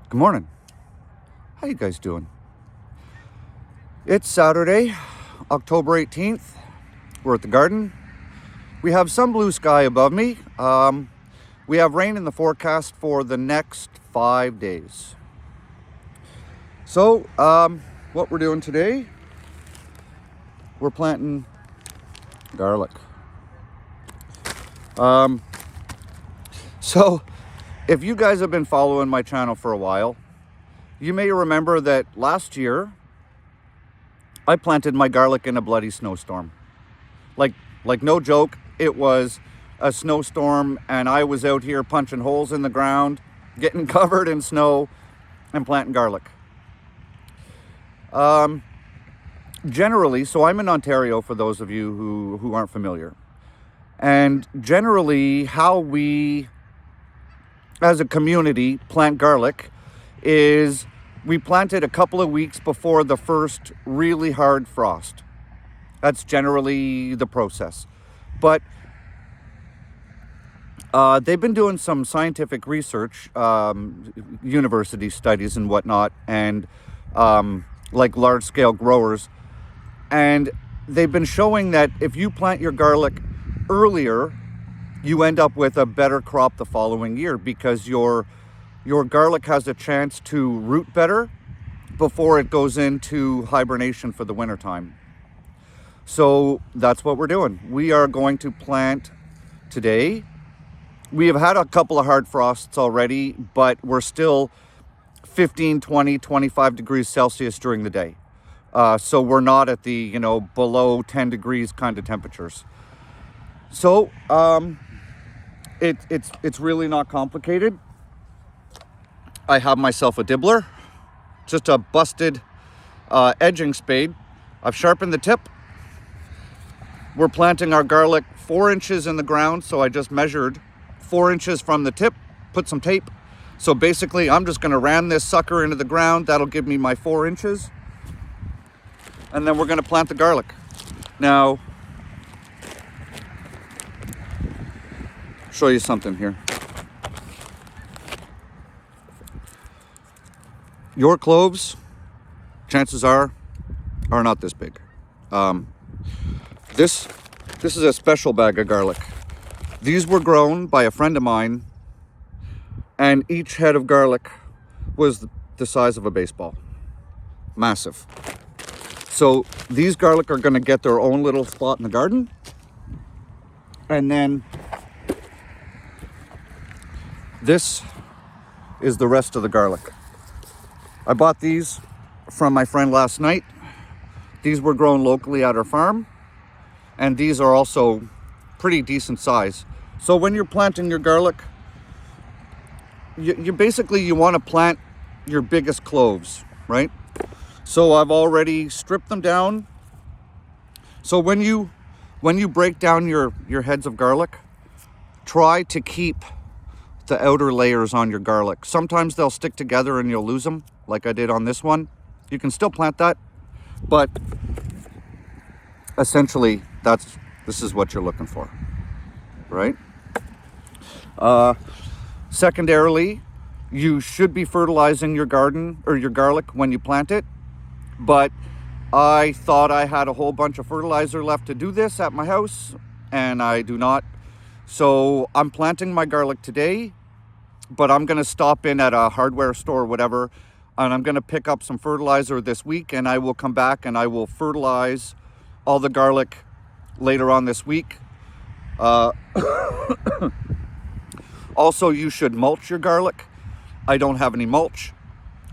Good morning. How you guys doing? It's Saturday, October 18th. We're at the garden. We have some blue sky above me. We have rain in the forecast for the next 5 days. So, what we're doing today, we're planting garlic. So, if you guys have been following my channel for a while, you may remember that last year, I planted my garlic in a bloody snowstorm. Like no joke, it was a snowstorm and I was out here punching holes in the ground, getting covered in snow and planting garlic. Generally, so I'm in Ontario for those of you who aren't familiar. And generally how we as a community plant garlic is we plant it a couple of weeks before the first really hard frost. That's generally the process. But they've been doing some scientific research, university studies and whatnot, and like large-scale growers. And they've been showing that if you plant your garlic earlier, you end up with a better crop the following year because your garlic has a chance to root better before it goes into hibernation for the wintertime. So that's what we're doing. We are going to plant today. We have had a couple of hard frosts already, but we're still 15, 20, 25 degrees Celsius during the day. So we're not at the, below 10 degrees kind of temperatures. So it's really not complicated. I have myself a dibbler, just a busted edging spade. I've sharpened the tip. We're planting our garlic 4 inches in the ground, so I just measured 4 inches from the tip, put some tape. So basically, I'm just going to ram this sucker into the ground. That'll give me my 4 inches. And then we're going to plant the garlic. Now, show you something here. Your cloves, chances are not this big. This is a special bag of garlic. These were grown by a friend of mine, and each head of garlic was the size of a baseball. Massive. So these garlic are going to get their own little spot in the garden. And then this is the rest of the garlic. I bought these from my friend last night. These were grown locally at our farm. And these are also pretty decent size. So when you're planting your garlic, you basically want to plant your biggest cloves, right? So I've already stripped them down. So when you break down your heads of garlic, try to keep the outer layers on your garlic. Sometimes they'll stick together and you'll lose them, like I did on this one. You can still plant that, but essentially this is what you're looking for, right? Secondarily, you should be fertilizing your garden or your garlic when you plant it, but I thought I had a whole bunch of fertilizer left to do this at my house, and I do not. So I'm planting my garlic today, but I'm going to stop in at a hardware store or whatever, and I'm going to pick up some fertilizer this week, and I will come back and I will fertilize all the garlic later on this week. Also, you should mulch your garlic. I don't have any mulch.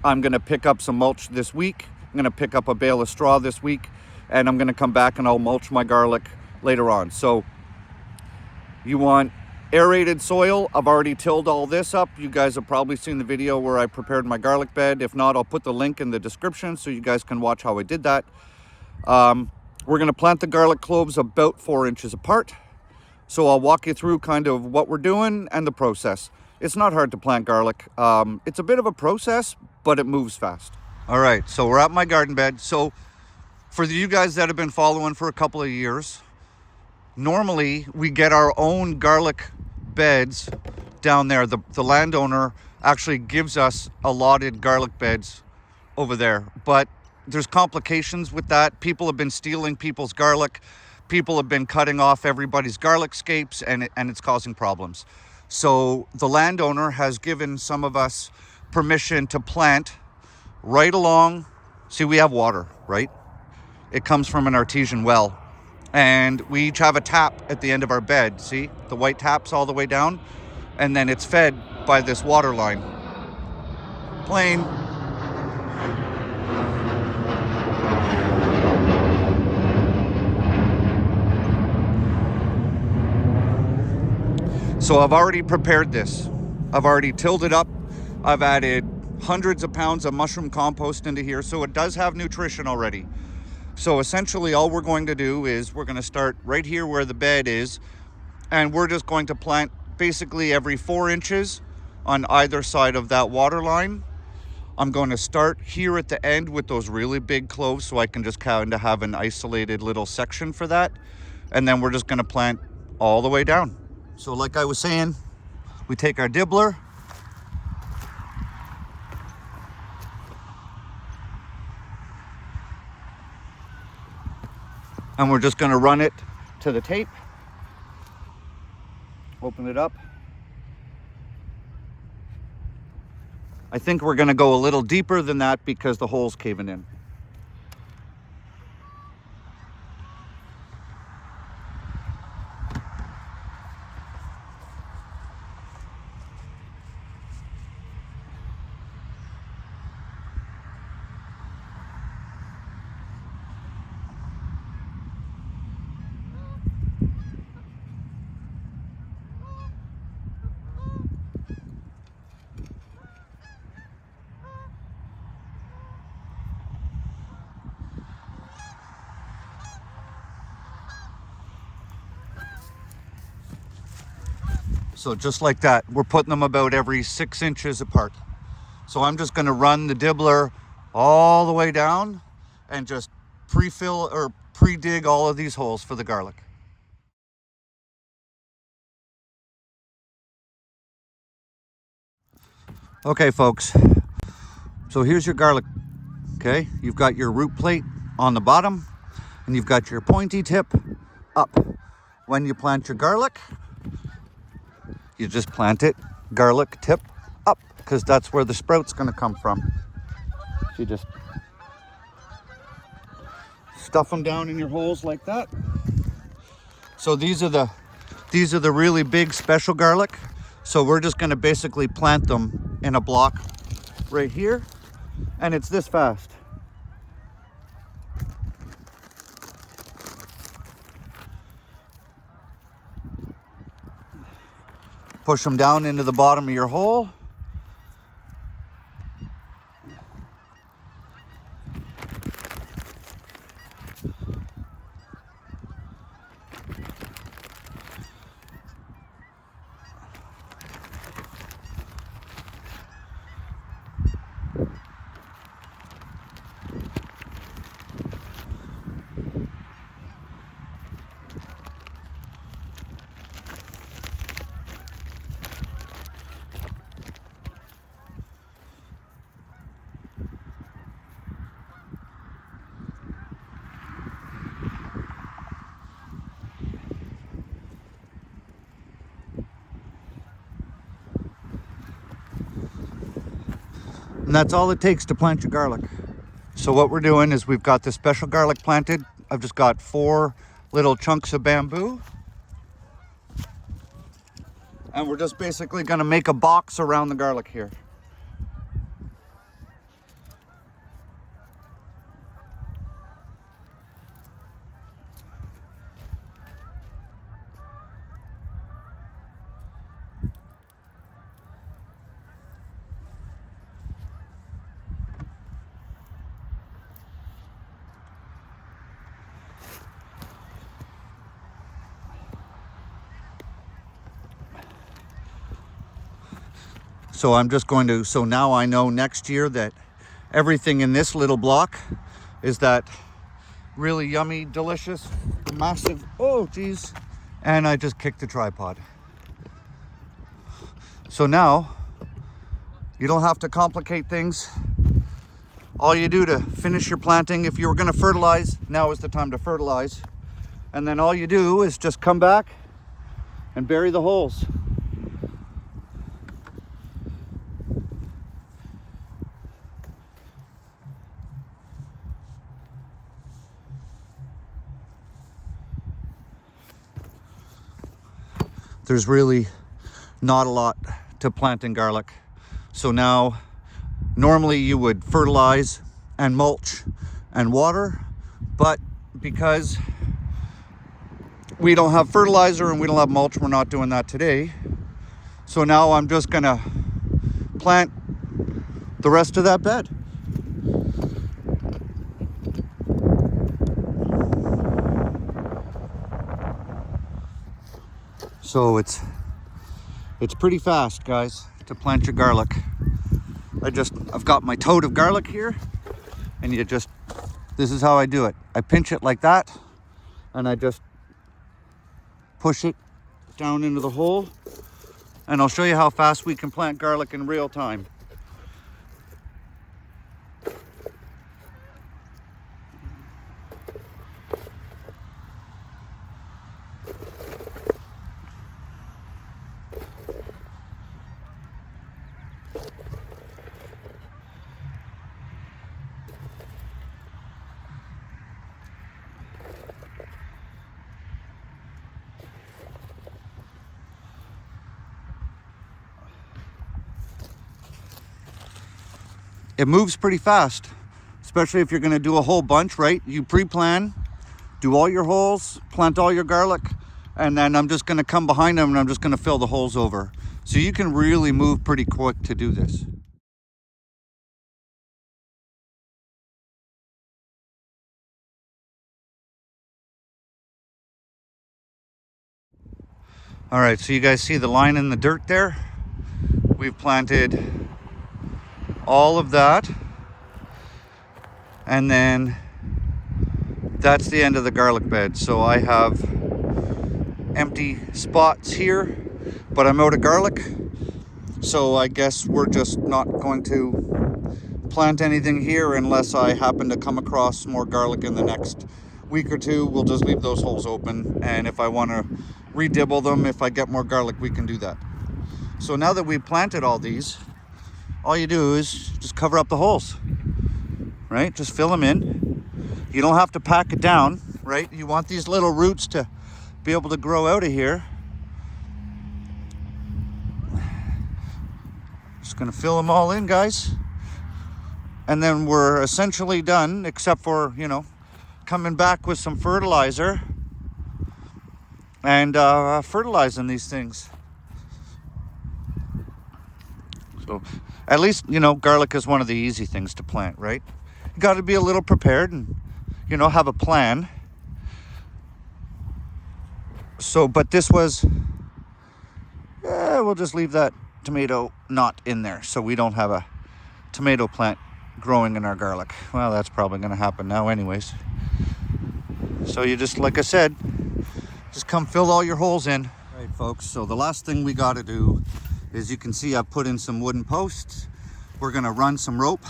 I'm going to pick up some mulch this week. I'm going to pick up a bale of straw this week, and I'm going to come back and I'll mulch my garlic later on. So you want aerated soil. I've already tilled all this up. You guys have probably seen the video where I prepared my garlic bed. If not, I'll put the link in the description so you guys can watch how I did that. We're going to plant the garlic cloves about 4 inches apart. So I'll walk you through kind of what we're doing and the process. It's not hard to plant garlic. It's a bit of a process, but it moves fast. All right, so we're at my garden bed. So for you guys that have been following for a couple of years, normally we get our own garlic beds down there. The landowner actually gives us allotted garlic beds over there. But there's complications with that. People have been stealing people's garlic. People have been cutting off everybody's garlic scapes, and it's causing problems. So the landowner has given some of us permission to plant right along. See, we have water, right? It comes from an artesian well. And we each have a tap at the end of our bed. See, the white tap's all the way down. And then it's fed by this water line. Plain. So I've already prepared this. I've already tilled it up. I've added hundreds of pounds of mushroom compost into here. So it does have nutrition already. So essentially all we're going to do is we're going to start right here where the bed is. And we're just going to plant basically every 4 inches on either side of that water line. I'm going to start here at the end with those really big cloves so I can just kind of have an isolated little section for that. And then we're just going to plant all the way down. So like I was saying, we take our dibbler, and we're just going to run it to the tape. Open it up. I think we're going to go a little deeper than that because the hole's caving in. So just like that, we're putting them about every 6 inches apart. So I'm just going to run the dibbler all the way down and just pre-fill or pre-dig all of these holes for the garlic. Okay, folks. So here's your garlic. Okay, you've got your root plate on the bottom and you've got your pointy tip up. When you plant your garlic, you just plant it garlic tip up because that's where the sprout's going to come from. You just stuff them down in your holes like that. So these are the really big special garlic. So we're just going to basically plant them in a block right here, and it's this fast. Push them down into the bottom of your hole. And that's all it takes to plant your garlic. So what we're doing is we've got this special garlic planted. I've just got 4 little chunks of bamboo. And we're just basically going to make a box around the garlic here. So I'm just going to, so now I know next year that everything in this little block is that really yummy, delicious, massive, oh geez, and I just kicked the tripod. So now You don't have to complicate things. All you do to finish your planting, if you were going to fertilize, now is the time to fertilize. And then all you do is just come back and bury the holes. There's really not a lot to planting garlic. So now, normally you would fertilize and mulch and water, but because we don't have fertilizer and we don't have mulch, we're not doing that today. So now I'm just gonna plant the rest of that bed. So it's pretty fast, guys, to plant your garlic. I've got my toad of garlic here, and this is how I do it. I pinch it like that, and I just push it down into the hole, and I'll show you how fast we can plant garlic in real time. It moves pretty fast, especially if you're going to do a whole bunch, right? You pre-plan, do all your holes, plant all your garlic, and then I'm just going to come behind them and I'm just going to fill the holes over. So you can really move pretty quick to do this. All right, so you guys see the line in the dirt there? We've planted all of that, and then that's the end of the garlic bed. So I have empty spots here, but I'm out of garlic, so I guess we're just not going to plant anything here unless I happen to come across more garlic in the next week or two. We'll just leave those holes open, and if I want to redibble them, if I get more garlic, we can do that. So now that we've planted all these, all you do is just cover up the holes, right? Just fill them in. You don't have to pack it down, right? You want these little roots to be able to grow out of here. Just gonna fill them all in, guys. And then we're essentially done, except for, coming back with some fertilizer and fertilizing these things. So at least, garlic is one of the easy things to plant, right? You got to be a little prepared and, have a plan. So, but this was, we'll just leave that tomato not in there, so we don't have a tomato plant growing in our garlic. Well, that's probably going to happen now anyways. So you just, like I said, just come fill all your holes in. All right, folks, so the last thing we got to do is, you can see I've put in some wooden posts. We're gonna run some rope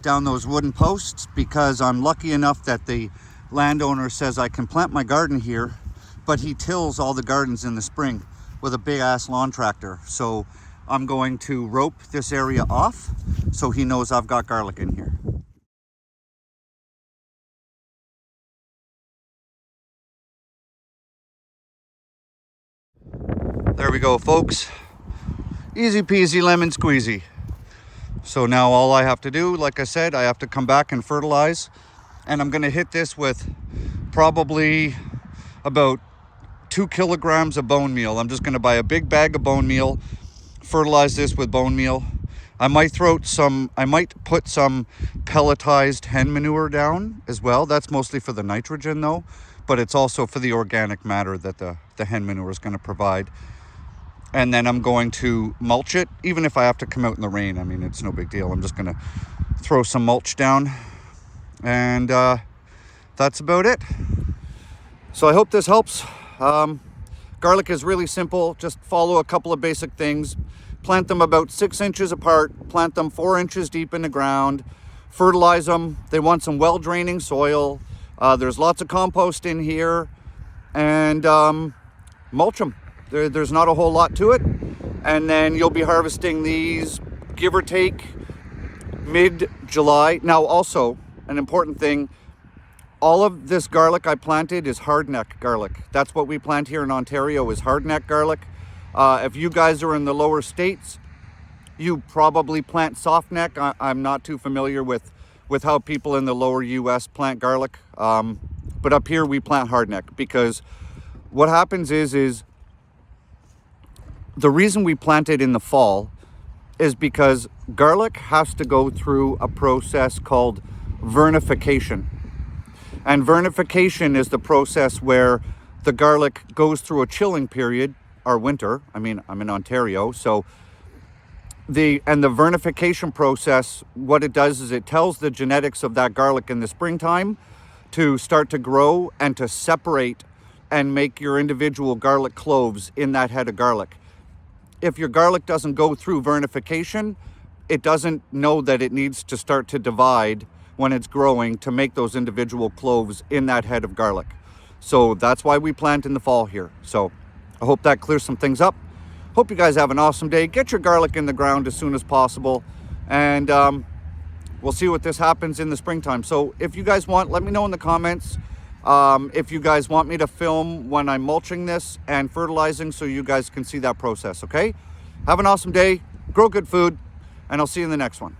down those wooden posts because I'm lucky enough that the landowner says I can plant my garden here, but he tills all the gardens in the spring with a big ass lawn tractor. So I'm going to rope this area off so he knows I've got garlic in here. There we go, folks. Easy peasy lemon squeezy. So now all I have to do, like I said, I have to come back and fertilize, and I'm going to hit this with probably about 2 kilograms of bone meal. I'm just going to buy a big bag of bone meal, fertilize this with bone meal. I might put some pelletized hen manure down as well. That's mostly for the nitrogen though, but it's also for the organic matter that the hen manure is going to provide. And then I'm going to mulch it, even if I have to come out in the rain. I mean, it's no big deal. I'm just going to throw some mulch down, and that's about it. So I hope this helps. Garlic is really simple. Just follow a couple of basic things. plant them about 6 inches apart, plant them 4 inches deep in the ground, fertilize them. They want some well-draining soil. There's lots of compost in here, and mulch them. There's not a whole lot to it. And then you'll be harvesting these, give or take, mid-July. Now, also, an important thing, all of this garlic I planted is hardneck garlic. That's what we plant here in Ontario, is hardneck garlic. If you guys are in the lower states, you probably plant softneck. I'm not too familiar with how people in the lower US plant garlic. But up here we plant hardneck, because what happens is the reason we plant it in the fall is because garlic has to go through a process called vernification. And vernification is the process where the garlic goes through a chilling period, or winter. I mean, I'm in Ontario, so the vernification process, what it does is it tells the genetics of that garlic in the springtime to start to grow and to separate and make your individual garlic cloves in that head of garlic. If your garlic doesn't go through vernification, it doesn't know that it needs to start to divide when it's growing to make those individual cloves in that head of garlic. So that's why we plant in the fall here. So I hope that clears some things up. Hope you guys have an awesome day. Get your garlic in the ground as soon as possible, and we'll see what this happens in the springtime. So if you guys want, let me know in the comments if you guys want me to film when I'm mulching this and fertilizing, so you guys can see that process, okay? Have an awesome day, grow good food, and I'll see you in the next one.